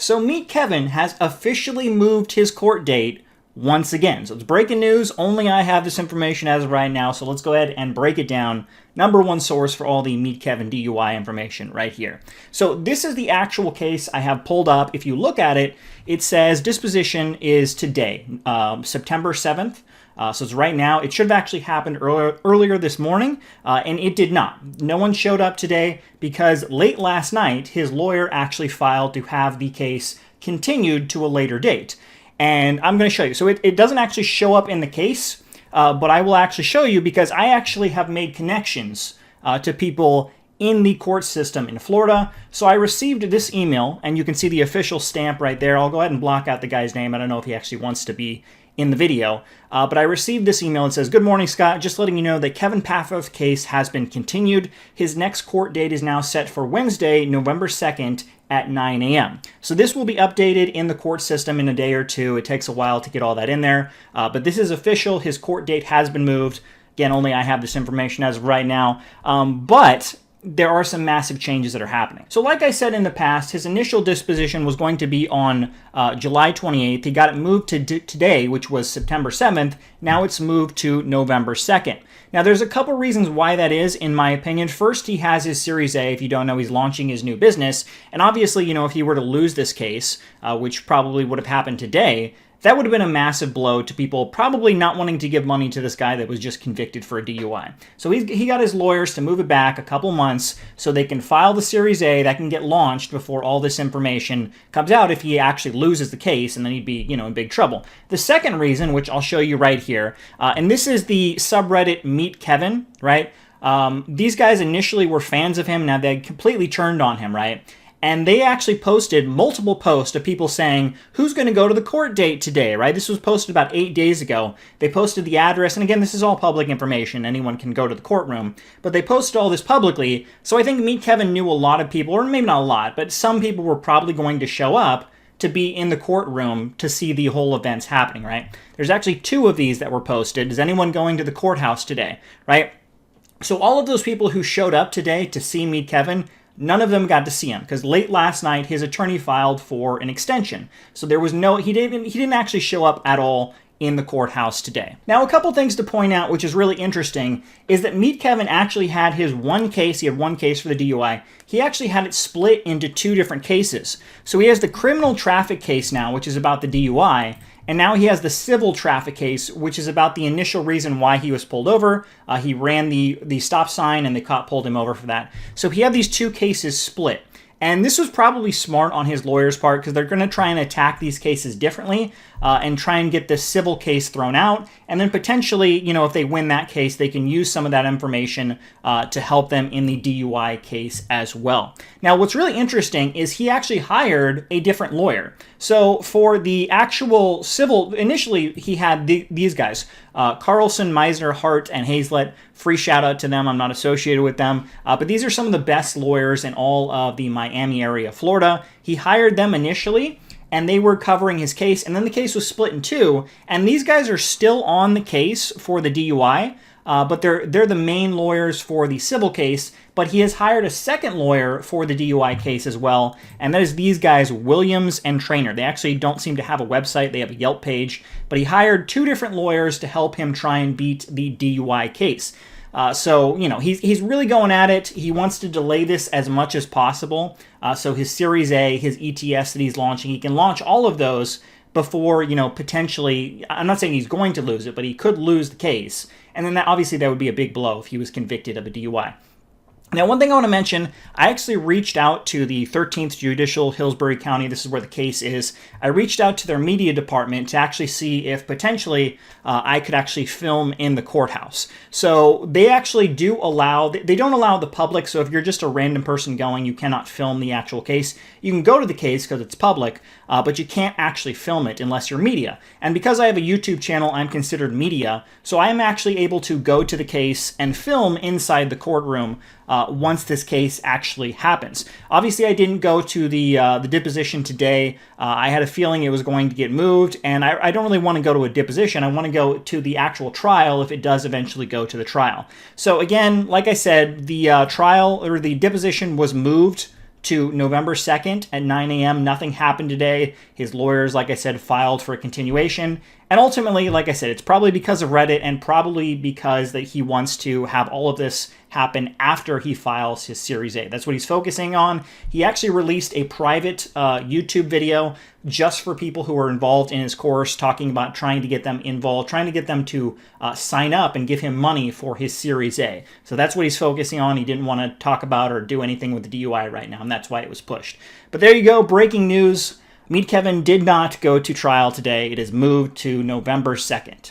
So Meet Kevin has officially moved his court date once again. So it's breaking news. Only I have this information as of right now. So let's go ahead and break it down. Number one source for all the Meet Kevin DUI information right here. So this is the actual case I have pulled up. If you look at it, it says disposition is today, September 7th. So it's right now. It should have actually happened earlier this morning, and it did not. No one showed up today because late last night, his lawyer actually filed to have the case continued to a later date. And I'm going to show you. So it doesn't actually show up in the case, but I will actually show you because I actually have made connections to people in the court system in Florida. So I received this email, and you can see the official stamp right there. I'll go ahead and block out the guy's name. I don't know if he actually wants to be in the video, but I received this email. It says, "Good morning, Scott. Just letting you know that Kevin Paffrath case has been continued. His next court date is now set for Wednesday, November 2nd at 9 a.m. So this will be updated in the court system in a day or two. It takes a while to get all that in there, but this is official. His court date has been moved. Again, only I have this information as of right now, but there are some massive changes that are happening. So like I said in the past, his initial disposition was going to be on July 28th. He got it moved to today, which was September 7th. Now it's moved to November 2nd. Now there's a couple reasons why that is, in my opinion. First, he has his Series A. If you don't know, he's launching his new business. And obviously, you know, if he were to lose this case, which probably would have happened today, that would have been a massive blow to people probably not wanting to give money to this guy that was just convicted for a DUI. So he got his lawyers to move it back a couple months so they can file the Series A that can get launched before all this information comes out if he actually loses the case, and then he'd be, you know, in big trouble. The second reason, which I'll show you right here, and this is the subreddit Meet Kevin, right? These guys initially were fans of him. Now they completely turned on him, right? And they actually posted multiple posts of people saying, who's going to go to the court date today, right? This was posted about 8 days ago. They posted the address, and again, this is all public information. Anyone can go to the courtroom. But they posted all this publicly, so I think Meet Kevin knew a lot of people, or maybe not a lot, but some people were probably going to show up to be in the courtroom to see the whole events happening, right? There's actually 2 of these that were posted. Is anyone going to the courthouse today, right? So all of those people who showed up today to see Meet Kevin, none of them got to see him because late last night his attorney filed for an extension. So there was no, he didn't actually show up at all in the courthouse today. Now, a couple things to point out, which is really interesting, is that Meet Kevin actually had his one case. He had one case for the DUI. He actually had it split into 2 different cases. So he has the criminal traffic case now, which is about the DUI, and now he has the civil traffic case, which is about the initial reason why he was pulled over. He ran the stop sign, and the cop pulled him over for that. So he had these 2 cases split. And this was probably smart on his lawyer's part because they're going to try and attack these cases differently and try and get this civil case thrown out. And then potentially, you know, if they win that case, they can use some of that information to help them in the DUI case as well. Now, what's really interesting is he actually hired a different lawyer. So for the actual civil, initially he had these guys, Carlson, Meisner, Hart, and Hazlett. Free shout out to them. I'm not associated with them. But these are some of the best lawyers in all of the Miami area, Florida. He hired them initially, and they were covering his case. And then the case was split in 2. And these guys are still on the case for the DUI. But they're the main lawyers for the civil case, but he has hired a second lawyer for the DUI case as well, and that is these guys, Williams and Trainer. They actually don't seem to have a website. They have a Yelp page, but he hired 2 different lawyers to help him try and beat the DUI case. So, you know, he's really going at it. He wants to delay this as much as possible. So his Series A, his ETS that he's launching, he can launch all of those before, you know, potentially, I'm not saying he's going to lose it, but he could lose the case. And then obviously that would be a big blow if he was convicted of a DUI. Now, one thing I want to mention, I actually reached out to the 13th Judicial Hillsborough County. This is where the case is. I reached out to their media department to actually see if potentially I could actually film in the courthouse. So they actually do allow, they don't allow the public. So if you're just a random person going, you cannot film the actual case. You can go to the case because it's public, but you can't actually film it unless you're media. And because I have a YouTube channel, I'm considered media. So I am actually able to go to the case and film inside the courtroom once this case actually happens. Obviously, I didn't go to the deposition today. I had a feeling it was going to get moved, and I don't really want to go to a deposition. I want to go to the actual trial if it does eventually go to the trial. So again, like I said, the trial or the deposition was moved to November 2nd at 9 a.m. Nothing happened today. His lawyers, like I said, filed for a continuation. And ultimately, like I said, it's probably because of Reddit and probably because that he wants to have all of this happen after he files his Series A. That's what he's focusing on. He actually released a private YouTube video just for people who are involved in his course, talking about trying to get them involved, trying to get them to sign up and give him money for his Series A. So that's what he's focusing on. He didn't want to talk about or do anything with the DUI right now, and that's why it was pushed. But there you go, breaking news. Meet Kevin did not go to trial today. It is moved to November 2nd.